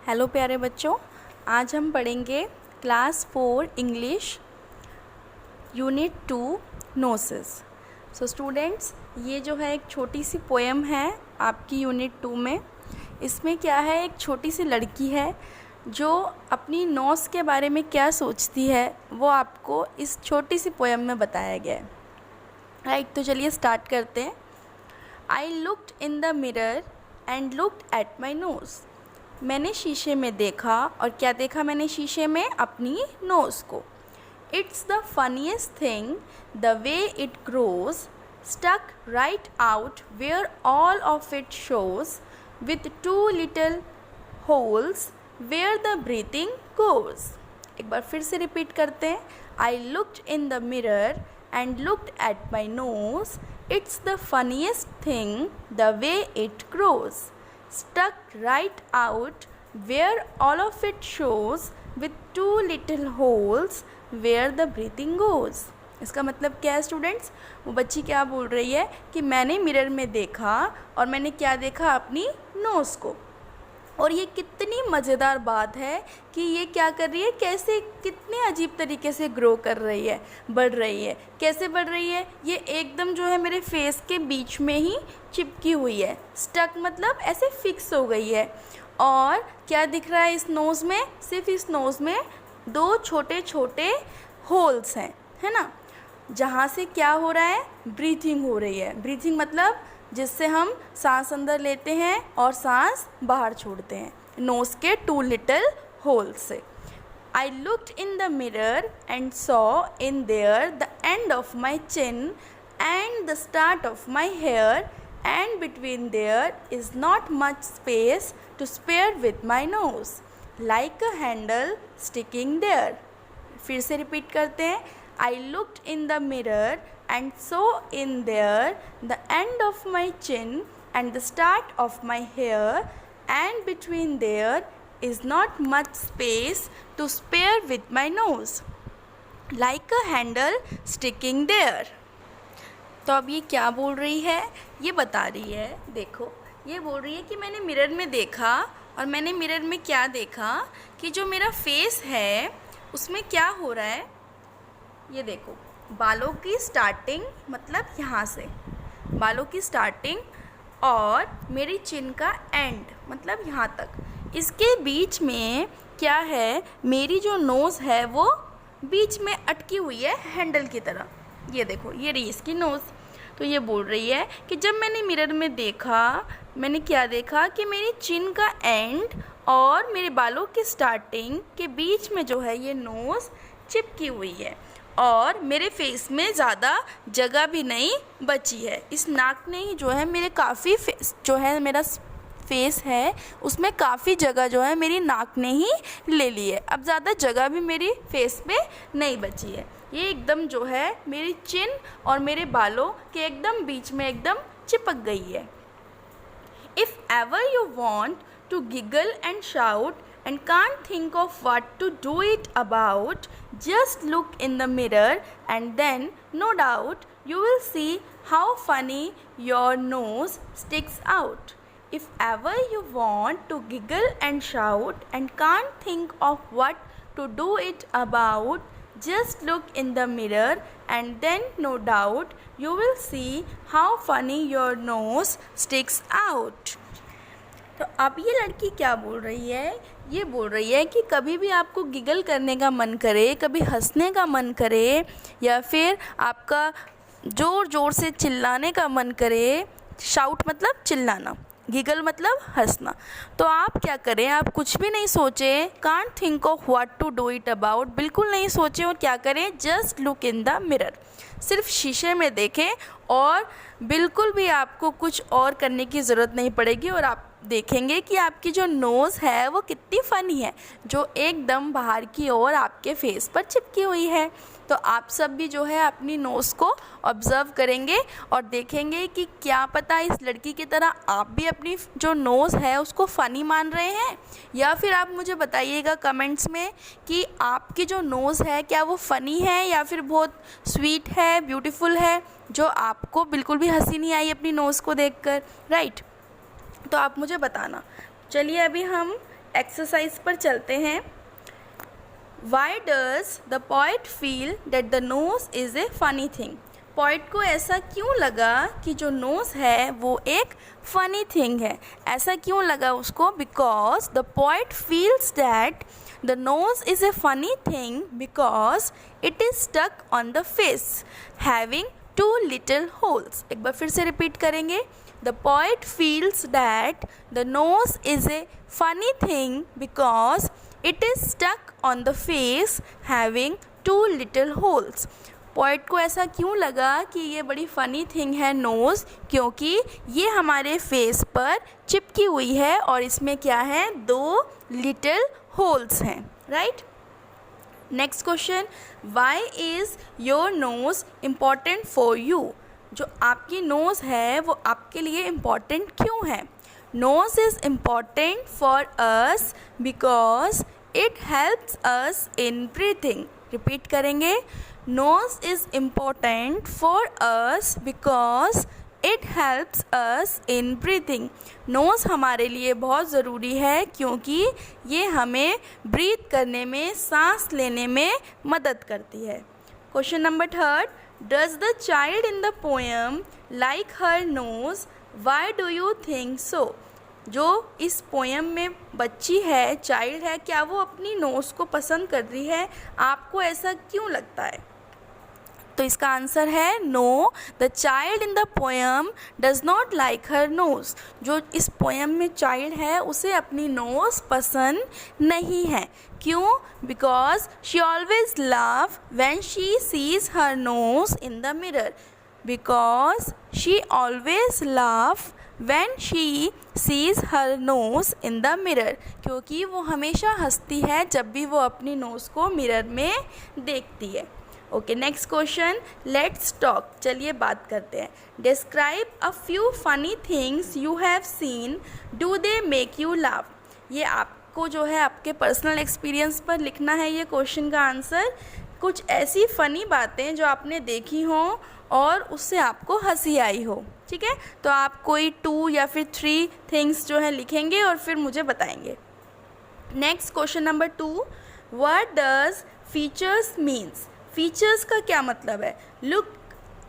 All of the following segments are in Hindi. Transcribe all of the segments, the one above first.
हेलो प्यारे बच्चों, आज हम पढ़ेंगे class 4 English unit 2 noses. So students, ये जो है एक छोटी सी पोएम है आपकी यूनिट 2 में। इसमें क्या है, एक छोटी सी लड़की है जो अपनी नोज़ के बारे में क्या सोचती है वो आपको इस छोटी सी पोएम में बताया गया है। राइट, तो चलिए स्टार्ट करते हैं। I looked in the mirror and looked at my nose. मैंने शीशे में देखा, और क्या देखा मैंने शीशे में? अपनी नोज़ को। It's the funniest thing the way it grows, stuck right out where all of it shows, with two little holes where the breathing goes. एक बार फिर से रिपीट करते हैं। I looked in the mirror and looked at my nose. It's the funniest thing the way it grows, stuck right out where all of it shows, with two little holes where the breathing goes. इसका मतलब क्या है स्टूडेंट्स? वो बच्ची क्या बोल रही है कि मैंने मिरर में देखा और मैंने क्या देखा? अपनी नोज़ को। और ये कितनी मज़ेदार बात है कि ये क्या कर रही है, कैसे कितने अजीब तरीके से ग्रो कर रही है, बढ़ रही है। कैसे बढ़ रही है? ये एकदम जो है मेरे फेस के बीच में ही चिपकी हुई है। स्टक मतलब ऐसे फिक्स हो गई है। और क्या दिख रहा है इस नोज़ में? सिर्फ इस नोज़ में दो छोटे छोटे होल्स हैं, है ना, जहाँ से क्या हो रहा है? ब्रीथिंग हो रही है। ब्रीथिंग मतलब जिससे हम सांस अंदर लेते हैं और सांस बाहर छोड़ते हैं, नोज़ के टू लिटिल होल से। I looked in the mirror and saw in there the end of my chin and the start of my hair, and between there is not much space to spare with my nose, like a handle sticking there. फिर से रिपीट करते हैं। I looked in the mirror and saw in there the end of my chin and the start of my hair, and between there is not much space to spare with my nose, like a handle sticking there. तो अब ये क्या बोल रही है? ये बता रही है, देखो, ये बोल रही है कि मैंने मिरर में देखा, और मैंने मिरर में क्या देखा कि जो मेरा फेस है उसमें क्या हो रहा है। ये देखो, बालों की स्टार्टिंग मतलब यहाँ से बालों की स्टार्टिंग, और मेरी चिन का एंड मतलब यहाँ तक। इसके बीच में क्या है? मेरी जो नोज़ है वो बीच में अटकी हुई है हैंडल की तरह। ये देखो, ये रही इसकी नोज़। तो ये बोल रही है कि जब मैंने मिरर में देखा, मैंने क्या देखा कि मेरी चिन का एंड और मेरे बालों की स्टार्टिंग के बीच में जो है ये नोज़ चिपकी हुई है, और मेरे फेस में ज़्यादा जगह भी नहीं बची है। इस नाक ने ही जो है मेरे काफ़ी जो है मेरा फेस है उसमें काफ़ी जगह जो है मेरी नाक ने ही ले ली है। अब ज़्यादा जगह भी मेरी फेस पे नहीं बची है। ये एकदम जो है मेरी चिन और मेरे बालों के एकदम बीच में एकदम चिपक गई है। If ever you want to giggle and shout and can't think of what to do it about, just look in the mirror and then no doubt you will see how funny your nose sticks out. If ever you want to giggle and shout and can't think of what to do it about, just look in the mirror and then no doubt you will see how funny your nose sticks out. तो अब ये लड़की क्या बोल रही है? ये बोल रही है कि कभी भी आपको गिगल करने का मन करे, कभी हंसने का मन करे, या फिर आपका ज़ोर ज़ोर से चिल्लाने का मन करे, शाउट मतलब चिल्लाना, गिगल मतलब हंसना, तो आप क्या करें? आप कुछ भी नहीं सोचें, can't think of what to do it about, बिल्कुल नहीं सोचें, और क्या करें? Just look in the mirror, सिर्फ शीशे में देखें, और बिल्कुल भी आपको कुछ और करने की ज़रूरत नहीं पड़ेगी, और आप देखेंगे कि आपकी जो नोज़ है वो कितनी फ़नी है, जो एकदम बाहर की ओर आपके फेस पर चिपकी हुई है। तो आप सब भी जो है अपनी नोज़ को ऑब्ज़र्व करेंगे और देखेंगे कि क्या पता इस लड़की की तरह आप भी अपनी जो नोज़ है उसको फ़नी मान रहे हैं, या फिर आप मुझे बताइएगा कमेंट्स में कि आपकी जो नोज़ है क्या वो फ़नी है या फिर बहुत स्वीट है, ब्यूटीफुल है, जो आपको बिल्कुल भी हंसी नहीं आई अपनी नोज़ को देखकर। राइट, तो आप मुझे बताना। चलिए अभी हम एक्सरसाइज पर चलते हैं। Why does the poet feel that the nose is a funny thing? Poet को ऐसा क्यों लगा कि जो नोज़ है वो एक फ़नी थिंग है? ऐसा क्यों लगा उसको? Because the poet feels that the nose is a funny thing because it is stuck on the face having 2 little holes। एक बार फिर से रिपीट करेंगे। The poet feels that the nose is a funny thing because it is stuck on the face having 2 little holes। Poet को ऐसा क्यों लगा कि ये बड़ी फ़नी थिंग है नोज़? क्योंकि ये हमारे फेस पर चिपकी हुई है और इसमें क्या है? 2 little holes हैं, right. Next question, why is your nose important for you? जो आपकी नोज़ है वो आपके लिए इम्पॉर्टेंट क्यों है? Nose is important for us because it helps us in breathing. Repeat करेंगे। Nose is important for us because it helps us in breathing. Nose हमारे लिए बहुत ज़रूरी है क्योंकि ये हमें ब्रीथ करने में, सांस लेने में मदद करती है। Question number 3, does the child in the poem like her nose? Why do you think so? जो इस पोएम में बच्ची है, चाइल्ड है, क्या वो अपनी नोज़ को पसंद कर रही है? आपको ऐसा क्यों लगता है? तो इसका आंसर है no, the child in the poem does not like her nose. जो इस पोएम में चाइल्ड है उसे अपनी नोज़ पसंद नहीं है। क्यों? Because she always laugh when she sees her nose in the mirror. Because she always laugh when she sees her nose in the mirror। क्योंकि वो हमेशा हंसती है जब भी वो अपनी नोज़ को मिरर में देखती है। Okay, next question, let's talk. चलिए बात करते हैं। Describe a few funny things you have seen, do they make you laugh? ये आपको जो है आपके पर्सनल एक्सपीरियंस पर लिखना है ये क्वेश्चन का आंसर। कुछ ऐसी फ़नी बातें जो आपने देखी हों और उससे आपको हंसी आई हो, ठीक है? तो आप कोई 2 या फिर 3 थिंग्स जो है लिखेंगे और फिर मुझे बताएंगे। Next question number 2, what does features means? Features का क्या मतलब है? Look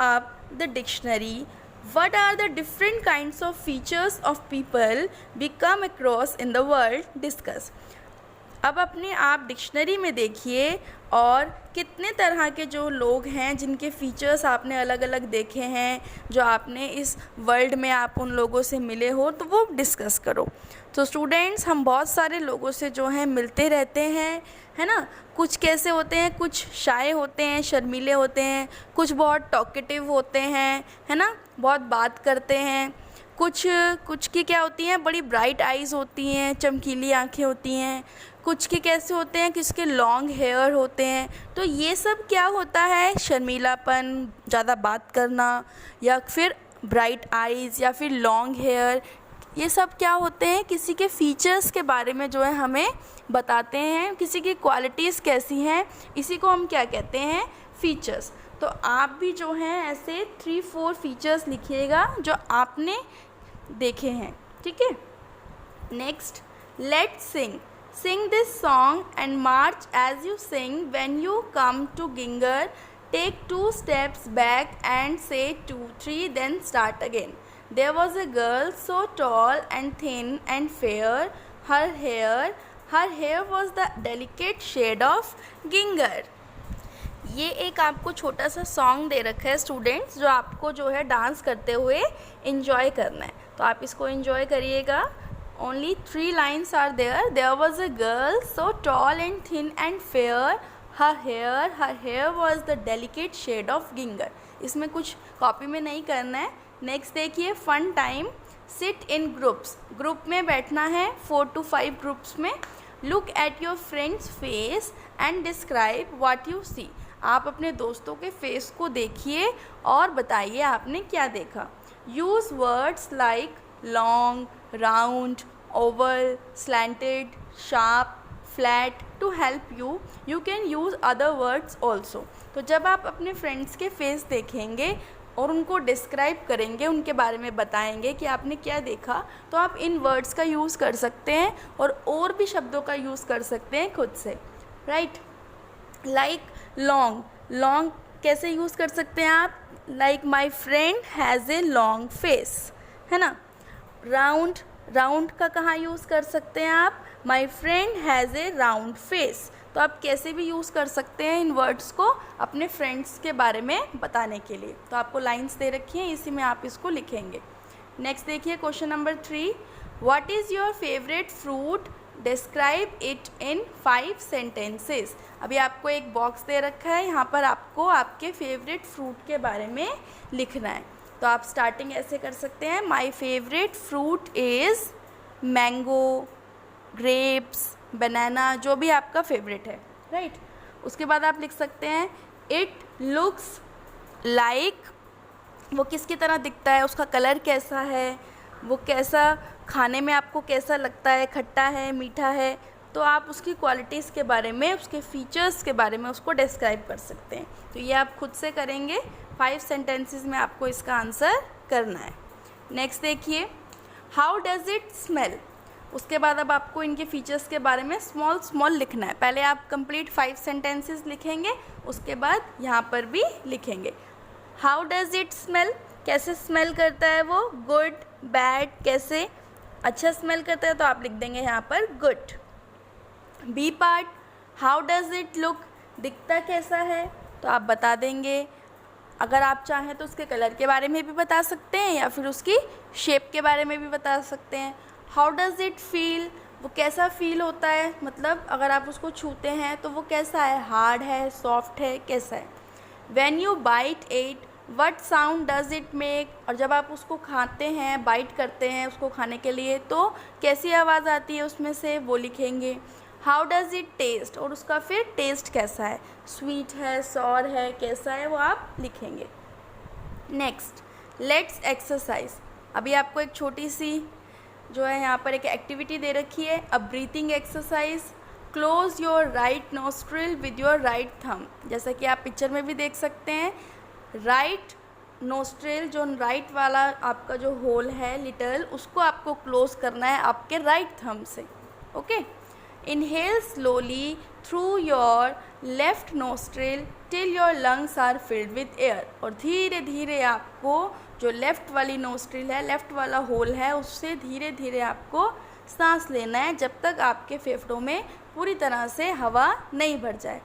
up the dictionary. What are the different kinds of features of people we come across in the world? Discuss. अब अपने आप डिक्शनरी में देखिए और कितने तरह के जो लोग हैं जिनके फ़ीचर्स आपने अलग अलग देखे हैं, जो आपने इस वर्ल्ड में आप उन लोगों से मिले हो, तो वो डिस्कस करो। तो स्टूडेंट्स, हम बहुत सारे लोगों से जो हैं मिलते रहते हैं, है ना? कुछ कैसे होते हैं, कुछ शाय होते हैं, शर्मीले होते हैं, कुछ बहुत टॉकेटिव होते हैं, है ना, बहुत बात करते हैं। कुछ की क्या होती हैं, बड़ी ब्राइट आइज़ होती हैं, चमकीली आंखें होती हैं। कुछ के कैसे होते हैं, किसके लॉन्ग हेयर होते हैं। तो ये सब क्या होता है? शर्मीलापन, ज़्यादा बात करना, या फिर ब्राइट आइज़, या फिर लॉन्ग हेयर, ये सब क्या होते हैं? किसी के फीचर्स के बारे में जो है हमें बताते हैं, किसी की क्वालिटीज़ कैसी हैं, इसी को हम क्या कहते हैं? फीचर्स। तो आप भी जो हैं ऐसे 3-4 फीचर्स लिखिएगा जो आपने देखे हैं, ठीक है? Next, let's Singh. Sing this song and march as you sing. When you come to Ginger, take 2 steps back and say 2, 3, then start again. There was a girl so tall and thin and fair. Her hair was the delicate shade of ginger. ये एक आपको छोटा सा सॉन्ग दे रखा है स्टूडेंट्स, जो आपको जो है डांस करते हुए इन्जॉय करना है। तो आप इसको इन्जॉय करिएगा। Only 3 lines are there. There was a girl so tall and thin and fair. Her hair was the delicate shade of ginger. इसमें कुछ कॉपी में नहीं करना है। नेक्स्ट देखिए, fun time. Sit in groups. Group में बैठना है, 4 to 5 ग्रुप्स में। Look at your friend's face and describe what you see. आप अपने दोस्तों के फेस को देखिए और बताइए आपने क्या देखा। Use words like long, round, oval, slanted, sharp, flat to help you. You can use other words also. तो जब आप अपने फ्रेंड्स के फेस देखेंगे और उनको डिस्क्राइब करेंगे, उनके बारे में बताएंगे कि आपने क्या देखा, तो आप इन वर्ड्स का यूज़ कर सकते हैं और भी शब्दों का यूज़ कर सकते हैं खुद से, राइट। लाइक लॉन्ग, लॉन्ग कैसे यूज़ कर सकते हैं आप? Like my friend has a long face, है ना। राउंड, राउंड का कहाँ यूज़ कर सकते हैं आप? My friend has A round face. तो आप कैसे भी यूज़ कर सकते हैं इन वर्ड्स को अपने फ्रेंड्स के बारे में बताने के लिए। तो आपको लाइंस दे रखी हैं, इसी में आप इसको लिखेंगे। नेक्स्ट देखिए question number 3, what is your favourite fruit, describe it in 5 sentences. अभी आपको एक बॉक्स दे रखा है, यहाँ पर आपको आपके फेवरेट फ्रूट के बारे में लिखना है। तो आप स्टार्टिंग ऐसे कर सकते हैं, my favourite fruit is mango, grapes, banana, जो भी आपका फेवरेट है, राइट। उसके बाद आप लिख सकते हैं इट लुक्स लाइक, वो किसकी तरह दिखता है, उसका कलर कैसा है, वो कैसा खाने में आपको कैसा लगता है, खट्टा है, मीठा है। तो आप उसकी क्वालिटीज़ के बारे में, उसके फीचर्स के बारे में उसको डिस्क्राइब कर सकते हैं। तो ये आप खुद से करेंगे, 5 सेंटेंसेस में आपको इसका आंसर करना है। नेक्स्ट देखिए, हाउ डज़ इट स्मेल। उसके बाद अब आपको इनके फीचर्स के बारे में स्मॉल स्मॉल लिखना है। पहले आप कंप्लीट 5 सेंटेंसेस लिखेंगे, उसके बाद यहाँ पर भी लिखेंगे। हाउ डज़ इट स्मेल, कैसे स्मेल करता है वो, गुड, बैड, कैसे, अच्छा स्मेल करता है तो आप लिख देंगे यहाँ पर good. B part, how does it look, दिखता कैसा है, तो आप बता देंगे। अगर आप चाहें तो उसके कलर के बारे में भी बता सकते हैं या फिर उसकी शेप के बारे में भी बता सकते हैं। हाउ डज़ इट फील, वो कैसा फील होता है, मतलब अगर आप उसको छूते हैं तो वो कैसा है, हार्ड है, सॉफ्ट है, कैसा है। When you bite it, what sound does it make, और जब आप उसको खाते हैं, बाइट करते हैं उसको खाने के लिए, तो कैसी आवाज़ आती है उसमें से, वो लिखेंगे। हाउ डज़ इट टेस्ट, और उसका फिर टेस्ट कैसा है, स्वीट है, सॉर है, कैसा है, वो आप लिखेंगे। Next, let's exercise. अभी आपको एक छोटी सी जो है यहाँ पर एक एक्टिविटी दे रखी है, a breathing exercise. Close your right nostril with your right thumb. जैसा कि आप पिक्चर में भी देख सकते हैं, राइट नोस्ट्रिल जो राइट वाला आपका जो होल है लिटल, उसको आपको क्लोज करना है आपके राइट थंब से, okay. Inhale slowly through your left nostril till your lungs are filled with air. और धीरे धीरे आपको जो लेफ़्ट वाली नोस्ट्रिल है, लेफ़्ट वाला होल है, उससे धीरे धीरे आपको सांस लेना है जब तक आपके फेफड़ों में पूरी तरह से हवा नहीं भर जाए।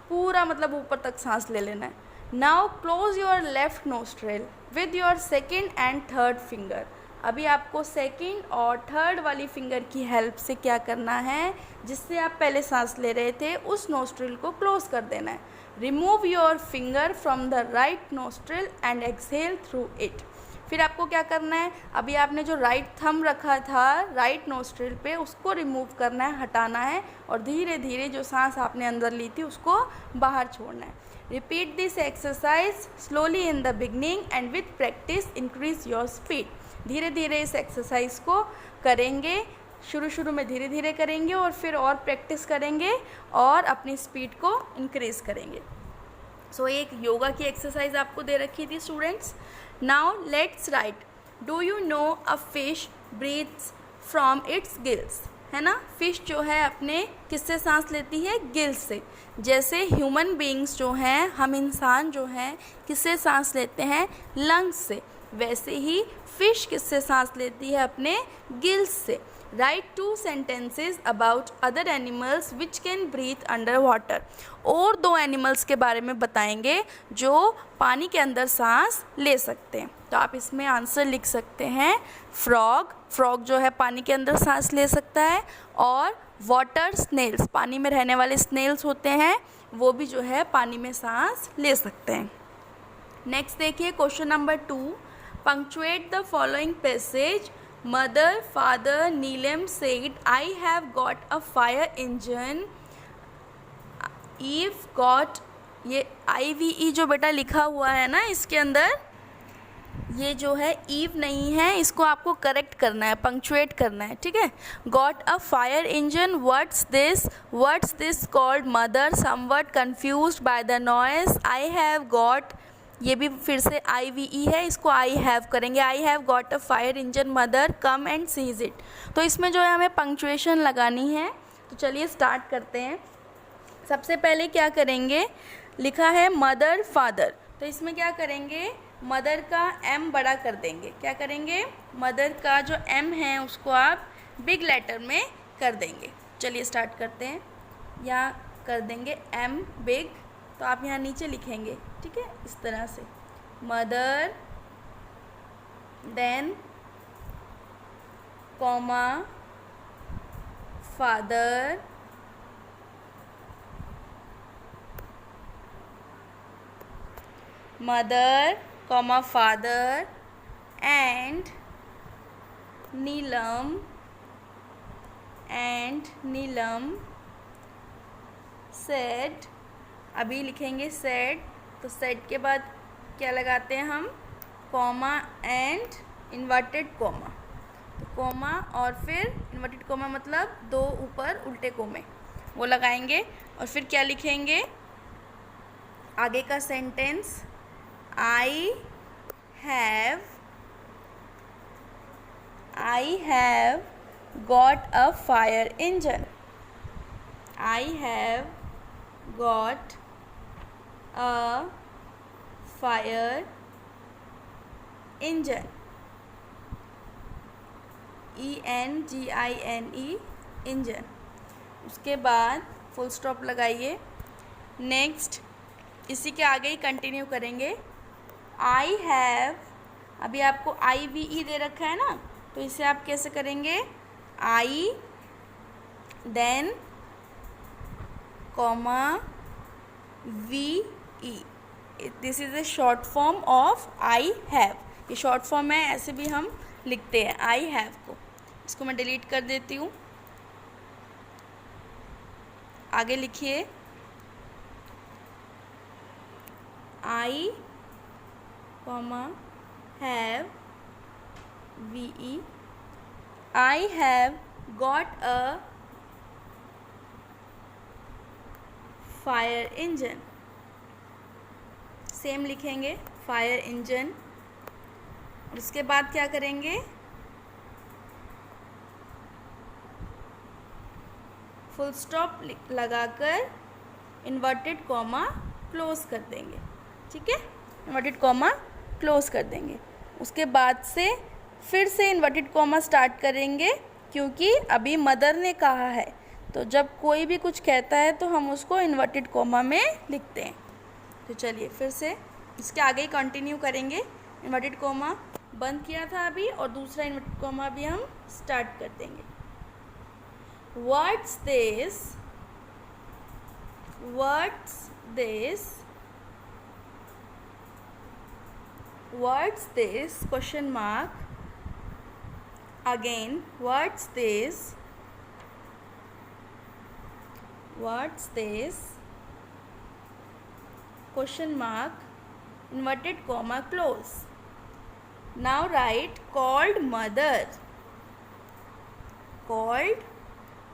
पूरा मतलब ऊपर तक सांस ले लेना है। Now close your left nostril with your second and third finger. अभी आपको सेकेंड और थर्ड वाली फिंगर की हेल्प से क्या करना है, जिससे आप पहले सांस ले रहे थे उस नोस्ट्रिल को क्लोज कर देना है। Remove your finger from the right nostril and exhale through it. फिर आपको क्या करना है, अभी आपने जो राइट थंब रखा था राइट नोस्ट्रिल पे, उसको रिमूव करना है, हटाना है, और धीरे धीरे जो सांस आपने अंदर ली थी उसको बाहर छोड़ना है। Repeat this exercise slowly in the beginning and with practice increase your speed. धीरे धीरे इस एक्सरसाइज को करेंगे, शुरू में धीरे धीरे करेंगे और फिर और प्रैक्टिस करेंगे और अपनी स्पीड को इंक्रीज़ करेंगे। सो एक योगा की एक्सरसाइज आपको दे रखी थी students. Now let's write, do you know a fish breathes from its gills, है ना। फिश जो है अपने किससे सांस लेती है, गिल्स से। जैसे ह्यूमन बीइंग्स जो हैं, हम इंसान जो हैं, किससे सांस लेते हैं, लंग्स से, वैसे ही फिश किससे सांस लेती है, अपने गिल्स से। Write 2 sentences about other animals which can breathe under water. और 2 एनिमल्स के बारे में बताएंगे जो पानी के अंदर सांस ले सकते हैं। तो आप इसमें आंसर लिख सकते हैं फ्रॉग, फ्रॉग जो है पानी के अंदर सांस ले सकता है, और वाटर स्नेल्स, पानी में रहने वाले स्नेल्स होते हैं, वो भी जो है पानी में सांस ले सकते हैं। नेक्स्ट देखिए question number 2, punctuate the following passage. Mother father Neelam said I have got a fire engine. I've got, ये IVE जो बेटा लिखा हुआ है ना इसके अंदर, ये जो है ईव नहीं है, इसको आपको करेक्ट करना है, पंक्चुएट करना है, ठीक है। Got a fire engine, what's this called. Mother somewhat confused by the noise. I have got, ये भी फिर से IVE है, इसको आई हैव करेंगे। आई have got a fire engine, mother come and sees it. तो इसमें जो है हमें पंक्चुएशन लगानी है। तो चलिए स्टार्ट करते हैं। सबसे पहले क्या करेंगे, लिखा है मदर फादर, तो इसमें क्या करेंगे, मदर का M बड़ा कर देंगे। क्या करेंगे, मदर का जो M है उसको आप बिग लेटर में कर देंगे। चलिए स्टार्ट करते हैं। यहाँ कर देंगे M बिग, तो आप यहाँ नीचे लिखेंगे, ठीक है, इस तरह से mother, then comma father, mother comma father and Neelam said. अभी लिखेंगे सेड, तो सेड के बाद क्या लगाते हैं हम, कॉमा एंड इन्वर्टेड कॉमा। तो कॉमा और फिर इन्वर्टेड कॉमा मतलब दो ऊपर उल्टे कोमे, वो लगाएंगे। और फिर क्या लिखेंगे, आगे का sentence, I have got a fire engine. I have got a fire engine. ENGINE, engine. उसके बाद फुल स्टॉप लगाइए। नेक्स्ट इसी के आगे ही कंटिन्यू करेंगे। आई हैव, अभी आपको IVE दे रखा है ना, तो इसे आप कैसे करेंगे, I then comma VE। This is a short form of I have. ये शॉर्ट फॉर्म है, ऐसे भी हम लिखते हैं आई हैव को। इसको मैं डिलीट कर देती हूँ। आगे लिखिए, I comma have VE, I have got a fire engine. Same लिखेंगे फायर इंजन। उसके बाद क्या करेंगे, फुल स्टॉप लगाकर इन्वर्टेड कॉमा क्लोज कर देंगे, ठीक है, इन्वर्टेड कॉमा क्लोज कर देंगे। उसके बाद से फिर से इन्वर्टेड कॉमा स्टार्ट करेंगे, क्योंकि अभी मदर ने कहा है, तो जब कोई भी कुछ कहता है तो हम उसको इन्वर्टेड कॉमा में लिखते हैं। तो चलिए फिर से इसके आगे ही कंटिन्यू करेंगे। इन्वर्टेड कॉमा बंद किया था अभी, और दूसरा इन्वर्टेड कॉमा भी हम स्टार्ट कर देंगे। What's this, what's this, what's this, question mark, again what's this, what's this, question mark, inverted comma close. Now write called mother, called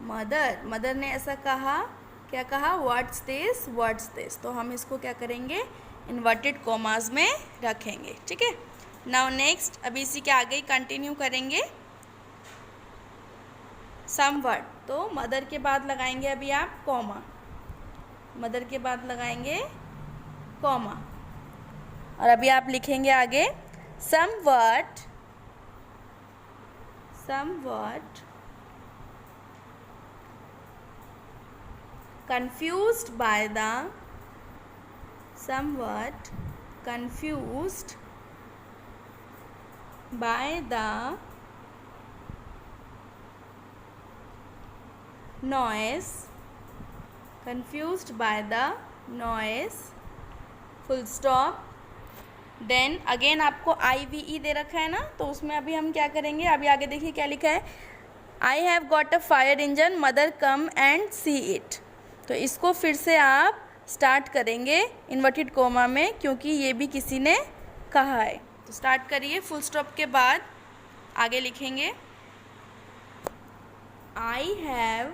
mother, mother ने ऐसा कहा, क्या कहा, what's this, what's this, तो हम इसको क्या करेंगे, इन्वर्टेड कॉमास में रखेंगे, ठीक है। नाउ नेक्स्ट, अभी इसी के आगे ही कंटिन्यू करेंगे। सम वर्ड, तो मदर के बाद लगाएंगे अभी आप कॉमा, मदर के बाद लगाएंगे कॉमा, और अभी आप लिखेंगे आगे some word, some word confused by the, somewhat confused by the noise, confused by the noise, full stop। Then again आपको IVE दे रखा है ना, तो उसमें अभी हम क्या करेंगे, अभी आगे देखिए क्या लिखा है, आई have got a fire engine, mother come and see it. तो इसको फिर से आप स्टार्ट करेंगे इन्वर्टेड कोमा में, क्योंकि ये भी किसी ने कहा है। तो स्टार्ट करिए, फुल स्टॉप के बाद आगे लिखेंगे आई have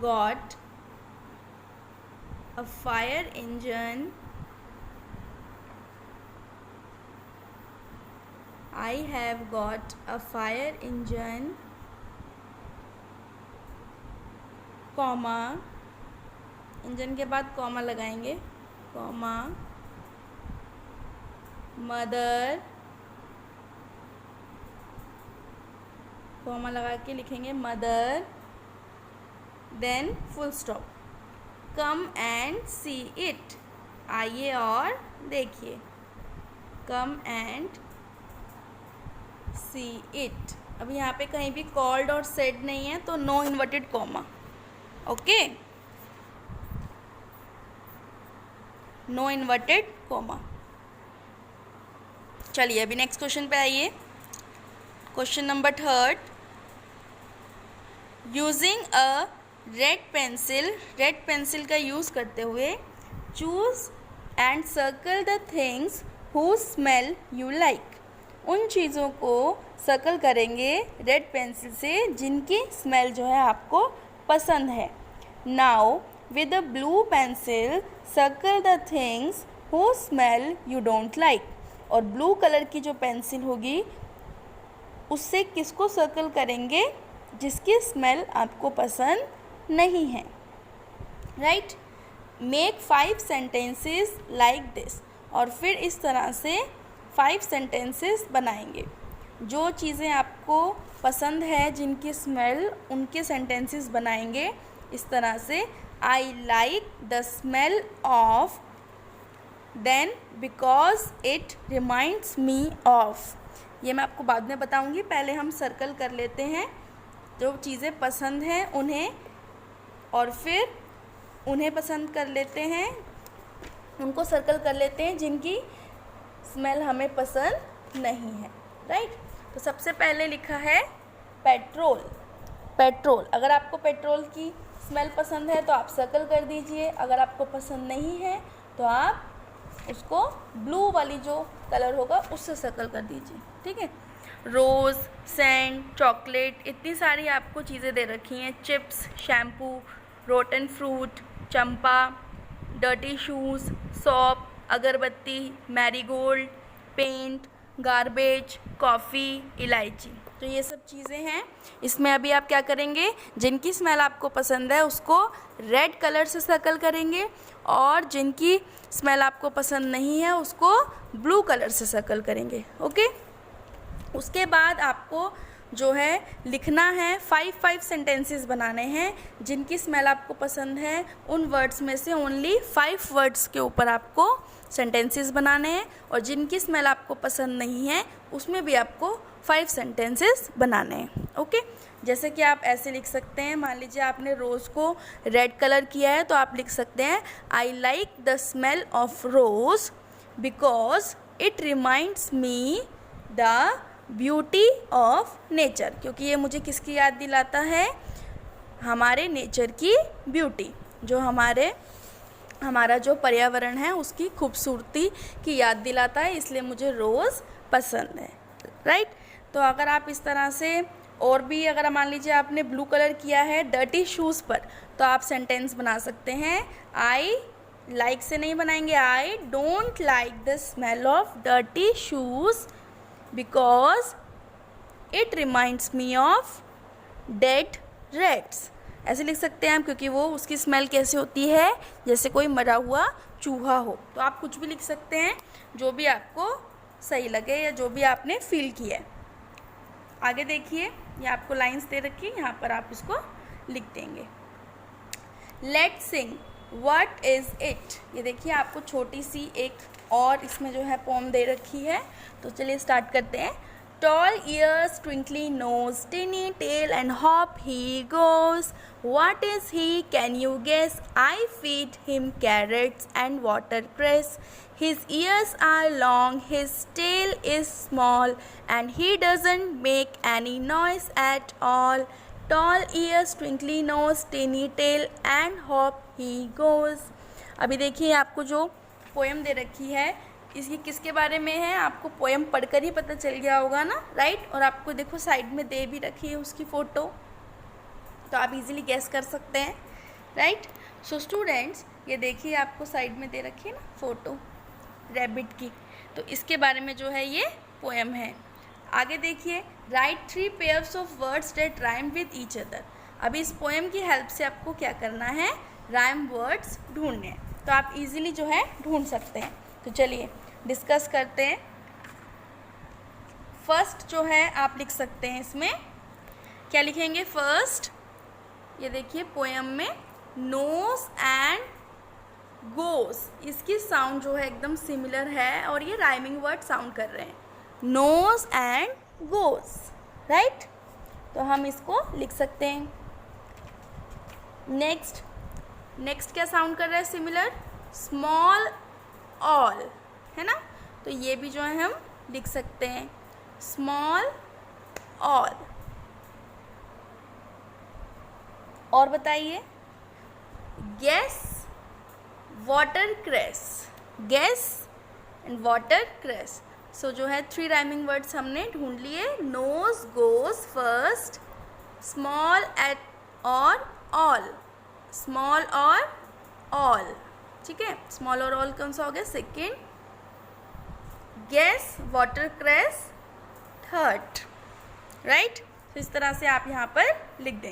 got a fire engine. I have got a fire engine, comma, engine के बाद कॉमा लगाएंगे, कॉमा, मदर, कॉमा लगा के लिखेंगे mother, then full stop, come and see it, आइए और देखिए, कम एंड सी इट। अब यहाँ पे कहीं भी कॉल्ड और सेड नहीं है तो no inverted comma, okay, no inverted comma. चलिए अभी नेक्स्ट क्वेश्चन पे आइए, question number 3। Using a red pencil, red pencil का यूज़ करते हुए choose and circle the things who smell you like, उन चीज़ों को सर्कल करेंगे रेड पेंसिल से जिनकी स्मेल जो है आपको पसंद है। Now with a blue pencil circle the things who smell you don't like, और ब्लू कलर की जो पेंसिल होगी उससे किसको सर्कल करेंगे, जिसकी स्मेल आपको पसंद नहीं है, right. Make 5 sentences like this, और फिर इस तरह से 5 सेंटेंसेस बनाएंगे। जो चीज़ें आपको पसंद है जिनकी स्मेल, उनके सेंटेंसेस बनाएंगे इस तरह से, I like the smell of, then because it reminds me of. ये मैं आपको बाद में बताऊंगी, पहले हम सर्कल कर लेते हैं जो चीज़ें पसंद हैं उन्हें, और फिर उन्हें पसंद कर लेते हैं, उनको सर्कल कर लेते हैं जिनकी स्मेल हमें पसंद नहीं है, राइट। तो सबसे पहले लिखा है पेट्रोल, पेट्रोल। अगर आपको पेट्रोल की स्मेल पसंद है तो आप सर्कल कर दीजिए, अगर आपको पसंद नहीं है तो आप उसको ब्लू वाली जो कलर होगा उससे सर्कल कर दीजिए, ठीक है। रोज़, सैंड, चॉकलेट, इतनी सारी आपको चीज़ें दे रखी हैं, चिप्स, शैम्पू, रोटन फ्रूट, चंपा, डर्टी शूज़, सॉप, अगरबत्ती, मैरीगोल्ड, पेंट, गार्बेज, कॉफ़ी, इलायची। तो ये सब चीज़ें हैं। इसमें अभी आप क्या करेंगे, जिनकी स्मेल आपको पसंद है उसको रेड कलर से सर्कल करेंगे, और जिनकी स्मेल आपको पसंद नहीं है उसको ब्लू कलर से सर्कल करेंगे, ओके। उसके बाद आपको जो है लिखना है 5 सेंटेंसेस बनाने हैं, जिनकी स्मेल आपको पसंद है उन वर्ड्स में से ओनली 5 वर्ड्स के ऊपर आपको सेंटेंसेस बनाने हैं, और जिनकी स्मेल आपको पसंद नहीं है उसमें भी आपको 5 सेंटेंसेस बनाने हैं, ओके। जैसे कि आप ऐसे लिख सकते हैं, मान लीजिए आपने रोज़ को रेड कलर किया है तो आप लिख सकते हैं I like the smell of rose because it reminds me the beauty of nature, क्योंकि ये मुझे किसकी याद दिलाता है, हमारे नेचर की ब्यूटी, जो हमारा जो पर्यावरण है उसकी खूबसूरती की याद दिलाता है, इसलिए मुझे रोज़ पसंद है, राइट। तो अगर आप इस तरह से और भी, अगर मान लीजिए आपने ब्लू कलर किया है डर्टी शूज़ पर, तो आप सेंटेंस बना सकते हैं, आई लाइक से नहीं बनाएंगे, I don't like the smell of dirty shoes because it reminds me of dead rats. ऐसे लिख सकते हैं हम, क्योंकि वो उसकी स्मेल कैसे होती है, जैसे कोई मरा हुआ चूहा हो। तो आप कुछ भी लिख सकते हैं जो भी आपको सही लगे या जो भी आपने फील किया है। आगे देखिए, ये आपको लाइंस दे रखी है, यहाँ पर आप इसको लिख देंगे। Let's Singh what is it. ये देखिए आपको छोटी सी एक और इसमें जो है पोम दे रखी है, तो चलिए स्टार्ट करते हैं। Tall ears, twinkly nose, tinny tail and hop he goes. What is he? Can you guess? I feed him carrots and watercress. His ears are long, his tail is small, and he doesn't make any noise at all. Tall ears, twinkly nose, tinny tail and hop he goes. अभी देखिए आपको जो पोएम दे रखी है इसकी किसके बारे में है, आपको पोएम पढ़कर ही पता चल गया होगा ना, राइट। और आपको देखो साइड में दे भी रखी है उसकी फ़ोटो, तो आप इजीली गेस कर सकते हैं, राइट। सो स्टूडेंट्स, ये देखिए आपको साइड में दे रखी है ना फोटो रैबिट की, तो इसके बारे में जो है ये पोएम है। आगे देखिए, write 3 pairs of words that rhyme with each other. अभी इस पोएम की हेल्प से आपको क्या करना है, राइम वर्ड्स ढूंढने हैं, तो आप इजीली जो है ढूंढ सकते हैं। तो चलिए डिस्कस करते हैं। फर्स्ट जो है आप लिख सकते हैं, इसमें क्या लिखेंगे फर्स्ट, ये देखिए पोएम में नोस एंड गोस, इसकी साउंड जो है एकदम सिमिलर है और ये राइमिंग वर्ड साउंड कर रहे हैं, नोस एंड गोस, राइट। तो हम इसको लिख सकते हैं। नेक्स्ट क्या साउंड कर रहा है सिमिलर, स्मॉल ऑल, है ना, तो ये भी जो है हम लिख सकते हैं, स्मॉल ऑल। और बताइए, guess watercress, guess and watercress. So जो है 3 राइमिंग वर्ड्स हमने ढूंढ लिए, nose, goes first, small at और ऑल, स्मॉल और ऑल, ठीक है। स्मॉल और ऑल कौन सा हो गया, second. Guess watercress third, right. तो इस तरह से आप यहाँ पर लिख दें।